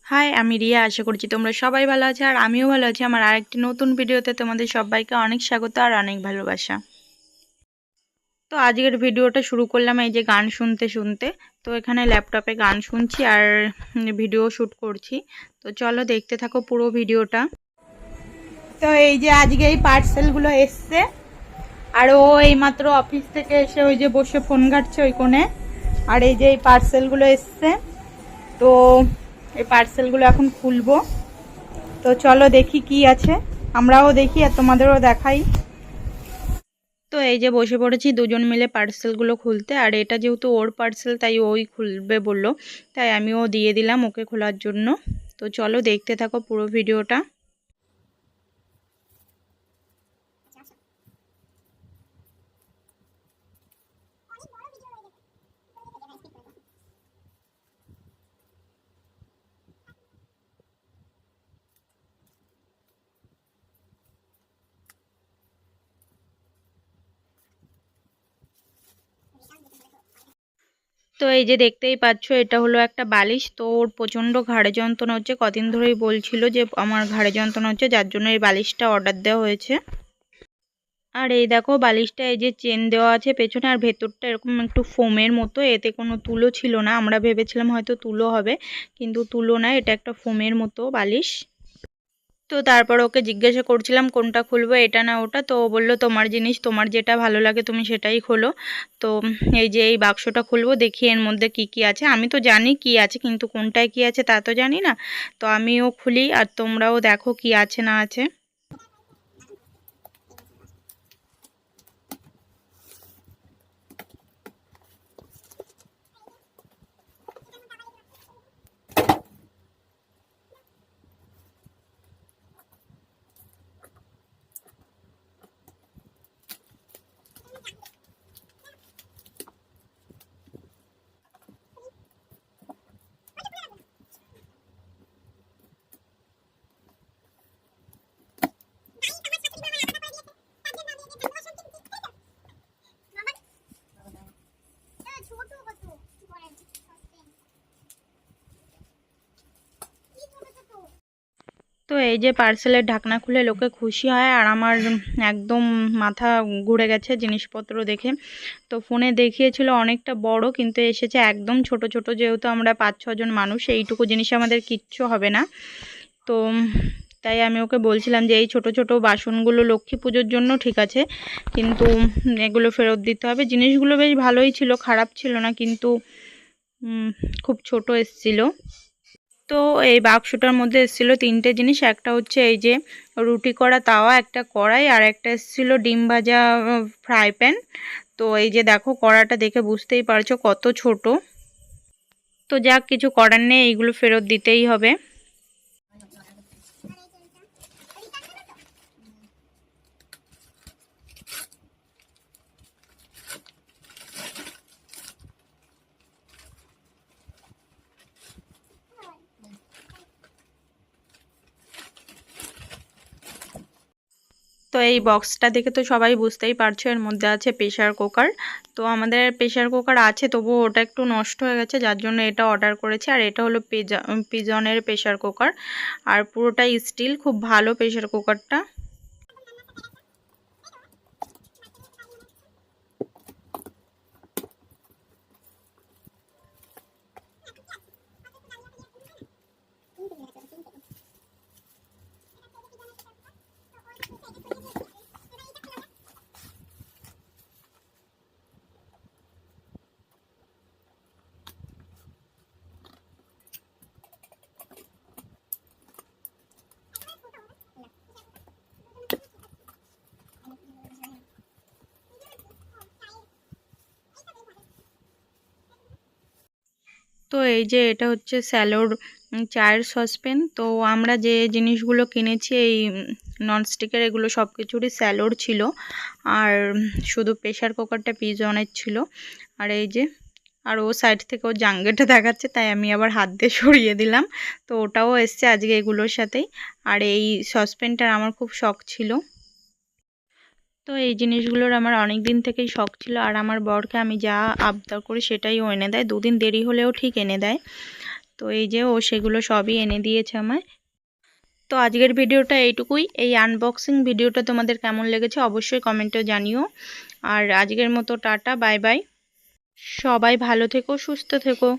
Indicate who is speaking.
Speaker 1: High, আমি রিয়া। আশা করছি তোমরা সবাই ভালো আছো আর আমিও ভালো আছি। আমার আরেকটি নতুন ভিডিওতে তোমাদের সবাইকে অনেক স্বাগত আর অনেক ভালোবাসা। তো আজকের ভিডিওটা শুরু করলাম এই যে গান শুনতে শুনতে। তো এখানে ল্যাপটপে গান শুনছি আর ভিডিও শ্যুট করছি। তো চলো দেখতে থাকো পুরো ভিডিওটা। তো এই যে আজকে এই পার্সেলগুলো এসছে আর ও এইমাত্র অফিস থেকে এসে ওই যে বসে ফোন ঘাটছে ওই কোণে। আর এই যে এই পার্সেলগুলো এসছে, তো এই পার্সেলগুলো এখন খুলবো। তো চলো দেখি কি আছে, আমরাও দেখি আর তোমাদেরও দেখাই। তো এই যে বসে পড়েছি দুজন মিলে পার্সেলগুলো খুলতে। আর এটা যেহেতু ওর পার্সেল তাই ওই খুলবে বললো, তাই আমিও দিয়ে দিলাম ওকে খোলার জন্য। তো চলো দেখতে থাকো পুরো ভিডিওটা। তো এই যে দেখতেই পাচ্ছ এটা হলো একটা বালিশ। তো ওর প্রচণ্ড ঘাড়ে যন্ত্রণা হচ্ছে, কদিন ধরেই বলছিল যে আমার ঘাড়ে যন্ত্রণা হচ্ছে, যার জন্য এই বালিশটা অর্ডার দেওয়া হয়েছে। আর এই দেখো বালিশটা এই যে চেন দেওয়া আছে পেছনে, আর ভেতরটা এরকম একটু ফোমের মতো, এতে কোনো তুলো ছিল না। আমরা ভেবেছিলাম হয়তো তুলো হবে, কিন্তু তুলো না, এটা একটা ফোমের মতো বালিশ। তো তারপর ওকে জিজ্ঞাসা করছিলাম কোনটা খুলবো, এটা না ওটা। তো ও বললো তোমার জিনিস, তোমার যেটা ভালো লাগে তুমি সেটাই খোলো। তো এই যে এই বাক্সটা খুলবো, দেখি এর মধ্যে কি কি আছে। আমি তো জানি কি আছে, কিন্তু কোনটায় কি আছে তা তো জানি না। তো আমিও খুলি আর তোমরাও দেখো কি আছে না আছে। তো এই যে পার্সেলের ঢাকনা খুলে লোকে খুশি হয়, আর আমার একদম মাথা ঘুরে গেছে জিনিসপত্র দেখে। তো ফোনে দেখিয়েছিল অনেকটা বড়, কিন্তু এসেছে একদম ছোট ছোট। যেহেতু আমরা 5-6 জন মানুষ, এইটুকু জিনিস আমাদের কিচ্ছু হবে না। তো তাই আমি ওকে বলছিলাম যে এই ছোট ছোট বাসনগুলো লক্ষ্মী পুজোর জন্য ঠিক আছে, কিন্তু এগুলো ফেরত দিতে হবে। জিনিসগুলো বেশ ভালোই ছিল, খারাপ ছিল না, কিন্তু খুব ছোট এসছিল। তো এই বাক্সটার মধ্যে এসেছিলো 3টে জিনিস। একটা হচ্ছে এই যে রুটি করা তাওয়া, একটা কড়াই, আর একটা এসেছিলো ডিম ভাজা ফ্রাই প্যান। তো এই যে দেখো কড়াটা দেখে বুঝতেই পারছো কত ছোট। তো যাক, কিছু করার নেই, এইগুলো ফেরত দিতেই হবে। তো এই বক্সটা দেখে তো সবাই বুঝতেই পারছো এর মধ্যে আছে প্রেশার কুকার। তো আমাদের প্রেশার কুকার আছে, তবুও ওটা একটু নষ্ট হয়ে গেছে, যার জন্য এটা অর্ডার করেছি। আর এটা হলো পিজনের প্রেশার কুকার, আর পুরোটাই স্টিল, খুব ভালো প্রেশার কুকারটা। তো এই যে এটা হচ্ছে স্যালোর চায়ের সসপ্যান। তো আমরা যে জিনিসগুলো কিনেছি এই ননস্টিকের, এগুলো সব কিছুরই স্যালোর ছিল, আর শুধু প্রেশার কুকারটা পিজনের ছিল। আর এই যে, আর ও সাইড থেকে ও জাঙ্গেটা দেখাচ্ছে, তাই আমি আবার হাত দিয়ে সরিয়ে দিলাম। তো ওটাও এসছে আজকে এগুলোর সাথেই। আর এই সসপ্যানটার আমার খুব শখ ছিল। তো এই জিনিসগুলোর আমার অনেক দিন থেকেই শখ ছিল, আর আমার বরকে আমি যা আবদার করি সেটাই ও এনে দেয়, 2 দিন দেরি হলেও ঠিক এনে দেয়। তো এই যে ও সেগুলো সবই এনে দিয়েছে আমায়। তো আজকের ভিডিওটা এইটুকুই। এই আনবক্সিং ভিডিওটা তোমাদের কেমন লেগেছে অবশ্যই কমেন্টে জানিও। আর আজকের মতো টাটা, বাই বাই। সবাই ভালো থেকো, সুস্থ থেকো।